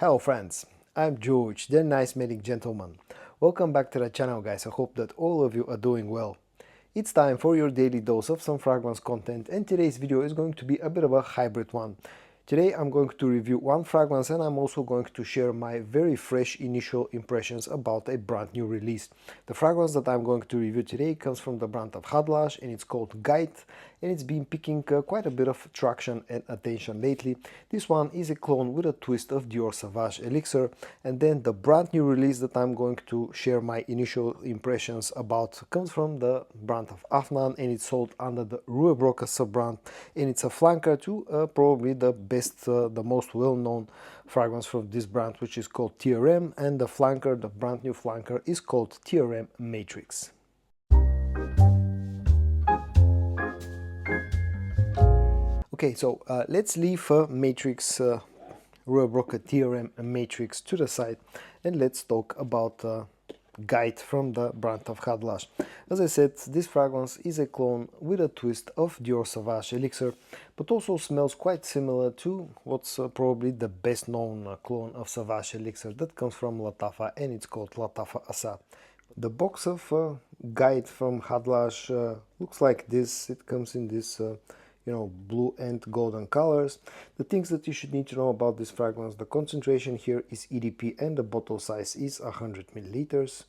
Hello friends, I'm George, the nice medic gentleman. Welcome back to the channel guys, I hope that all of you are doing well. It's time for your daily dose of some fragrance content, and today's video is going to be a bit of a hybrid one. Today I'm going to review one fragrance, and I'm also going to share my very fresh initial impressions about a brand new release. The fragrance that I'm going to review today comes from the brand of Khadlaj, and it's called Gaith, and it's been picking quite a bit of traction and attention lately. This one is a clone with a twist of Dior Sauvage Elixir, and then the brand new release that I'm going to share my initial impressions about comes from the brand of Afnan, and it's sold under the Rue Broca sub-brand, and it's a flanker to probably the best, the most well-known fragrance from this brand, which is called Theoreme, and the flanker, the brand new flanker, is called Theoreme Matrix. Okay, so let's leave Matrix, Rue Broca Theoreme Matrix to the side, and let's talk about Gaith from the brand of Khadlaj. As I said, this fragrance is a clone with a twist of Dior Sauvage Elixir, but also smells quite similar to what's probably the best known clone of Sauvage Elixir that comes from Lattafa, and it's called Lattafa Assad. The box of Gaith from Khadlaj looks like this. It comes in this blue and golden colors. The things that you should need to know about this fragrance: the concentration here is EDP and the bottle size is 100 milliliters.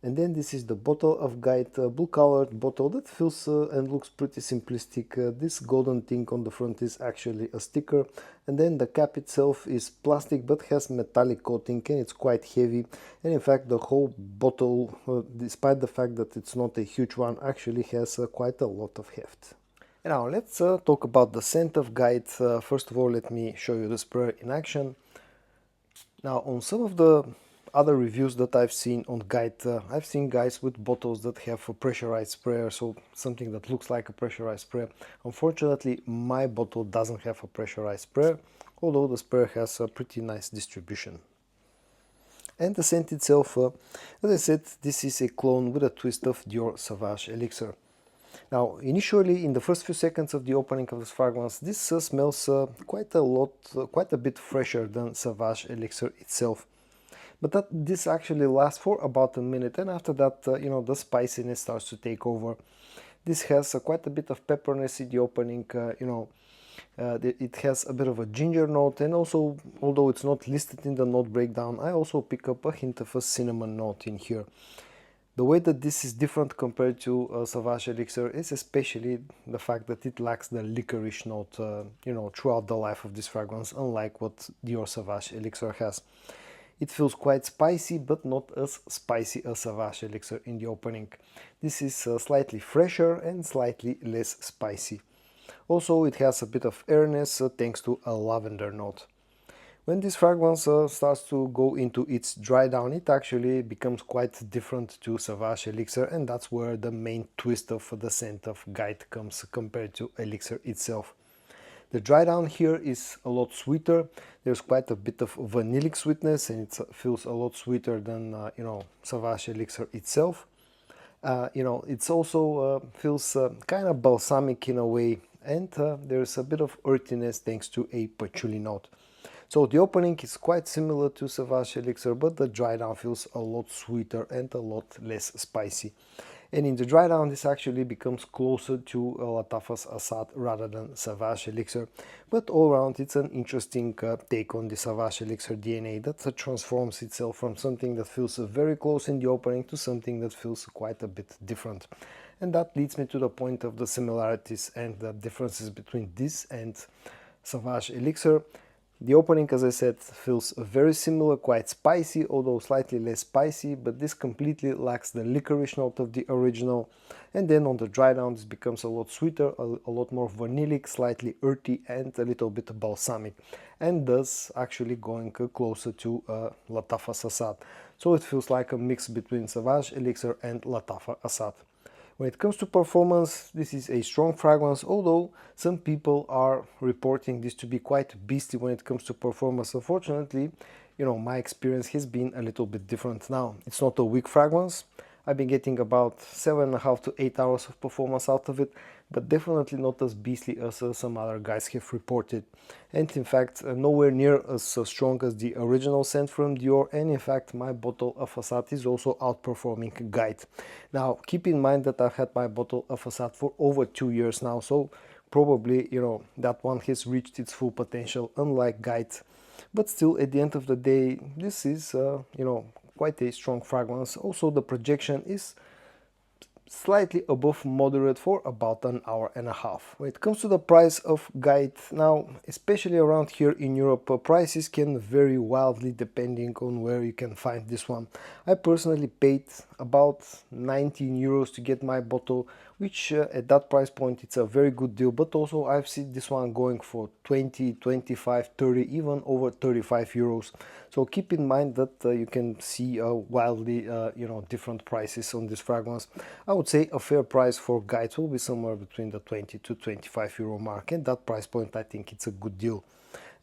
And then this is the bottle of Gaith, blue colored bottle that feels and looks pretty simplistic. This golden thing on the front is actually a sticker, and then the cap itself is plastic but has metallic coating, and it's quite heavy. And in fact the whole bottle, despite the fact that it's not a huge one, actually has quite a lot of heft. Now let's talk about the scent of Gaith. First of all, let me show you the sprayer in action. Now, on some of the other reviews that I've seen on Gaith, I've seen guys with bottles that have a pressurized sprayer, so something that looks like a pressurized sprayer. Unfortunately, my bottle doesn't have a pressurized sprayer, although the sprayer has a pretty nice distribution. And the scent itself, as I said, this is a clone with a twist of Dior Sauvage Elixir. Now, initially, in the first few seconds of the opening of this fragrance, this smells quite a bit fresher than Sauvage Elixir itself. But this actually lasts for about a minute, and after that, the spiciness starts to take over. This has quite a bit of pepperiness in the opening. It has a bit of a ginger note, and also, although it's not listed in the note breakdown, I also pick up a hint of a cinnamon note in here. The way that this is different compared to Sauvage Elixir is especially the fact that it lacks the licorice note, throughout the life of this fragrance, unlike what Dior Sauvage Elixir has. It feels quite spicy, but not as spicy as Sauvage Elixir in the opening. This is slightly fresher and slightly less spicy. Also, it has a bit of airiness thanks to a lavender note. When this fragrance starts to go into its dry down, it actually becomes quite different to Sauvage Elixir, and that's where the main twist of the scent of Gaith comes compared to Elixir itself. The dry down here is a lot sweeter. There's quite a bit of vanillic sweetness, and it feels a lot sweeter than Sauvage Elixir itself. It's also feels kind of balsamic in a way, and there's a bit of earthiness thanks to a patchouli note. So the opening is quite similar to Sauvage Elixir, but the dry down feels a lot sweeter and a lot less spicy. And in the dry down, this actually becomes closer to Lattafa's Assad rather than Sauvage Elixir. But all around, it's an interesting take on the Sauvage Elixir DNA that transforms itself from something that feels very close in the opening to something that feels quite a bit different. And that leads me to the point of the similarities and the differences between this and Sauvage Elixir. The opening, as I said, feels very similar, quite spicy, although slightly less spicy, but this completely lacks the licorice note of the original. And then on the dry down, this becomes a lot sweeter, a lot more vanillic, slightly earthy, and a little bit balsamic, and thus actually going closer to Lattafa Assad. So it feels like a mix between Sauvage Elixir and Lattafa Assad. When it comes to performance, this is a strong fragrance, although some people are reporting this to be quite beastly when it comes to performance. Unfortunately, my experience has been a little bit different. Now, it's not a weak fragrance. I've been getting about 7.5 to 8 hours of performance out of it, but definitely not as beastly as some other guys have reported. And in fact, nowhere near as strong as the original scent from Dior, and in fact my bottle of Assad is also outperforming Gaith. Now keep in mind that I've had my bottle of Assad for over 2 years now, so probably, you know, that one has reached its full potential, unlike Gaith. But still, at the end of the day, this is, you know, quite a strong fragrance. Also, the projection is slightly above moderate for about an hour and a half. When it comes to the price of Gaith, now, especially around here in Europe, prices can vary wildly depending on where you can find this one. I personally paid about 19 euros to get my bottle, which at that price point it's a very good deal, but also I've seen this one going for 20, 25, 30, even over 35 euros. So keep in mind that you can see wildly you know, different prices on this fragrance. I would say a fair price for Gaith will be somewhere between the 20 to 25 euro mark, and that price point I think it's a good deal.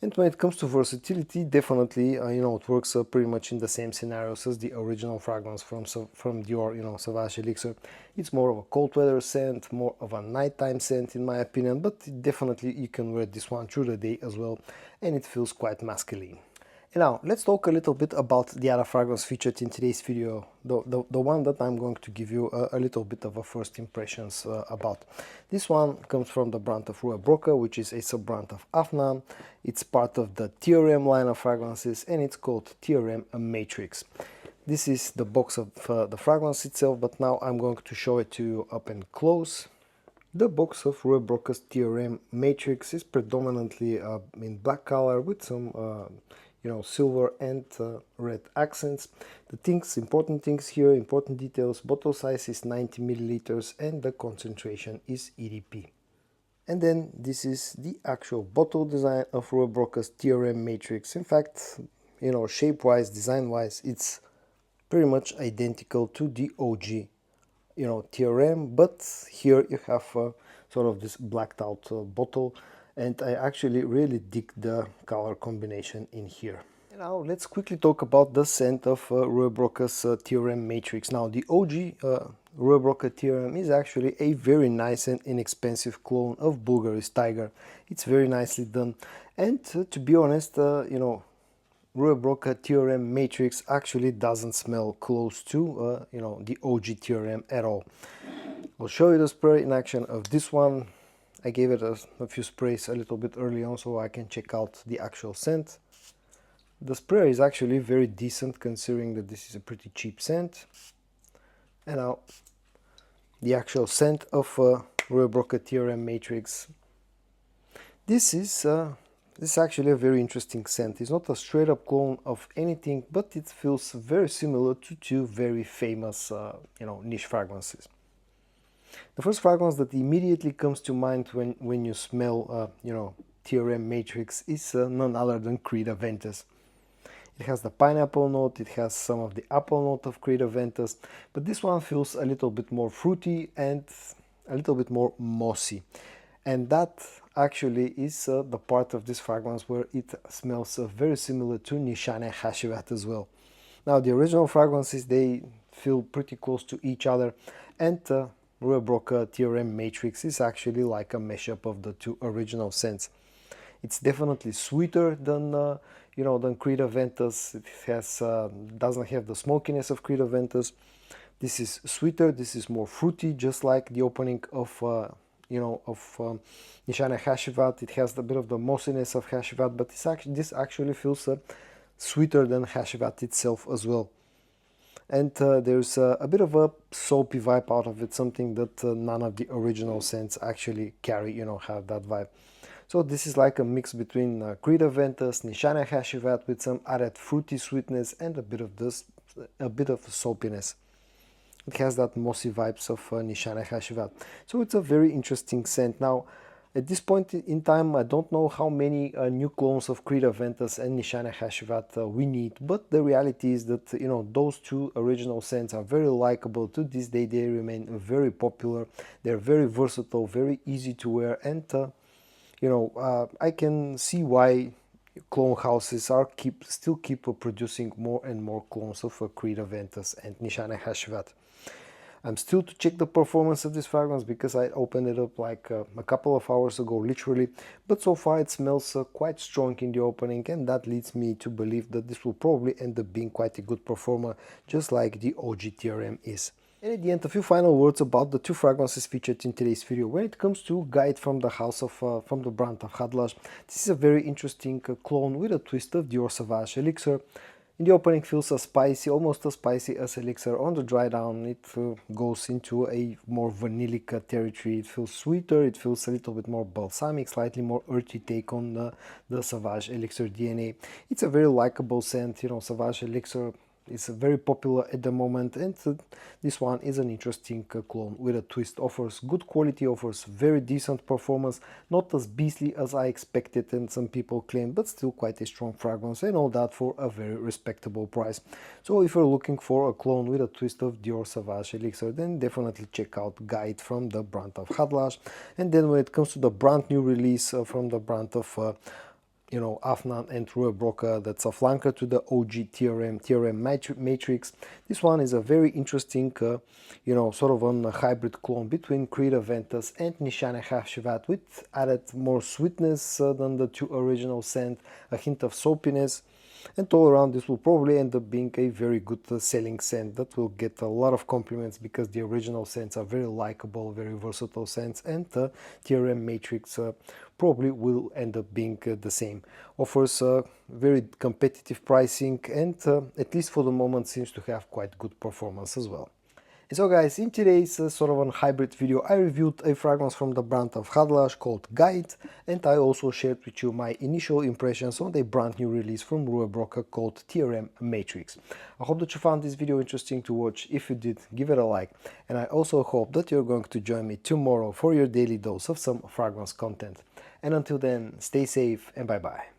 And when it comes to versatility, definitely, you know, it works pretty much in the same scenarios as the original fragrance from Dior, you know, Sauvage Elixir. It's more of a cold weather scent, more of a nighttime scent in my opinion, but definitely you can wear this one through the day as well, and it feels quite masculine. And now, let's talk a little bit about the other fragrance featured in today's video, the one that I'm going to give you a little bit of a first impressions about. This one comes from the brand of Rue Broca, which is a sub-brand of Afnan. It's part of the Theoreme line of fragrances, and it's called Theoreme Matrix. This is the box of the fragrance itself, but now I'm going to show it to you up and close. The box of Rue Broca's Theoreme Matrix is predominantly in black color with some you know, silver and red accents. The important things here, important details: bottle size is 90 milliliters and the concentration is EDP. And then this is the actual bottle design of Rue Broca's Theoreme Matrix. In fact, you know, shape-wise, design-wise, it's pretty much identical to the OG, you know, Theoreme, but here you have sort of this blacked out bottle, and I actually really dig the color combination in here. And now let's quickly talk about the scent of Rue Broca's Theoreme Matrix. Now the OG Rue Broca Theoreme is actually a very nice and inexpensive clone of Bulgari's Tiger. It's very nicely done, and to be honest, you know, Rue Broca Theoreme Matrix actually doesn't smell close to you know, the OG Theoreme at all. I'll show you the spray in action of this one. I gave it a few sprays a little bit early on so I can check out the actual scent. The spray is actually very decent considering that this is a pretty cheap scent. And now the actual scent of Rue Broca Theoreme Matrix. This is actually a very interesting scent. It's not a straight up clone of anything, but it feels very similar to two very famous you know, niche fragrances. The first fragrance that immediately comes to mind when you smell you know, Theoreme Matrix is none other than Creed Aventus. It has the pineapple note, it has some of the apple note of Creed Aventus, but this one feels a little bit more fruity and a little bit more mossy. And that actually is the part of this fragrance where it smells very similar to Nishane Hashivat as well. Now the original fragrances, they feel pretty close to each other, and Rue Broca Theoreme Matrix is actually like a mashup of the two original scents. It's definitely sweeter than you know, than Creed Aventus. It has doesn't have the smokiness of Creed Aventus. This is sweeter. This is more fruity, just like the opening of you know, of Nishane Hashivat. It has a bit of the mossiness of Hashivat, but this actually feels sweeter than Hashivat itself as well. And there's a bit of a soapy vibe out of it, something that none of the original scents actually carry, you know, have that vibe. So this is like a mix between Creed Aventus, Nishane Hashivat with some added fruity sweetness and a bit of soapiness. It has that mossy vibes of Nishane Hashivat. So it's a very interesting scent. Now, at this point in time, I don't know how many new clones of Creed Aventus and Nishane Hashivat we need, but the reality is that, you know, those two original scents are very likable. To this day, they remain very popular. They're very versatile, very easy to wear, and you know, I can see why clone houses are still keep producing more and more clones of Creed Aventus and Nishane Hashvat. I'm still to check the performance of this fragrance because I opened it up like a couple of hours ago, literally. But so far it smells quite strong in the opening, and that leads me to believe that this will probably end up being quite a good performer, just like the OG Theoreme is. And at the end, a few final words about the two fragrances featured in today's video. When it comes to Gaith from the house of, from the brand of Khadlaj, this is a very interesting clone with a twist of Dior Sauvage Elixir. In the opening feels spicy, almost as spicy as Elixir. On the dry down it goes into a more vanillic territory. It feels sweeter, it feels a little bit more balsamic, slightly more earthy take on the Sauvage Elixir DNA. It's a very likable scent, you know, Sauvage Elixir is very popular at the moment, and this one is an interesting clone with a twist. Offers good quality, offers very decent performance, not as beastly as I expected and some people claim, but still quite a strong fragrance, and all that for a very respectable price. So if you're looking for a clone with a twist of Dior Sauvage Elixir, then definitely check out Gaith from the brand of Khadlaj. And then when it comes to the brand new release from the brand of you know, Afnan and Rue Broca, that's a flanker to the OG Theoreme Matrix. This one is a very interesting, you know, sort of a hybrid clone between Creed Aventus and Nishane Hashvat, with added more sweetness than the two original scent, a hint of soapiness. And all around this will probably end up being a very good selling scent that will get a lot of compliments, because the original scents are very likable, very versatile scents, and the Theoreme Matrix probably will end up being the same. Offers very competitive pricing, and at least for the moment seems to have quite good performance as well. And so guys, in today's sort of a hybrid video, I reviewed a fragrance from the brand of Khadlaj called Gaith, and I also shared with you my initial impressions on the brand new release from Rue Broca called Theoreme Matrix. I hope that you found this video interesting to watch. If you did, give it a like, and I also hope that you're going to join me tomorrow for your daily dose of some fragrance content. And until then, stay safe and bye bye.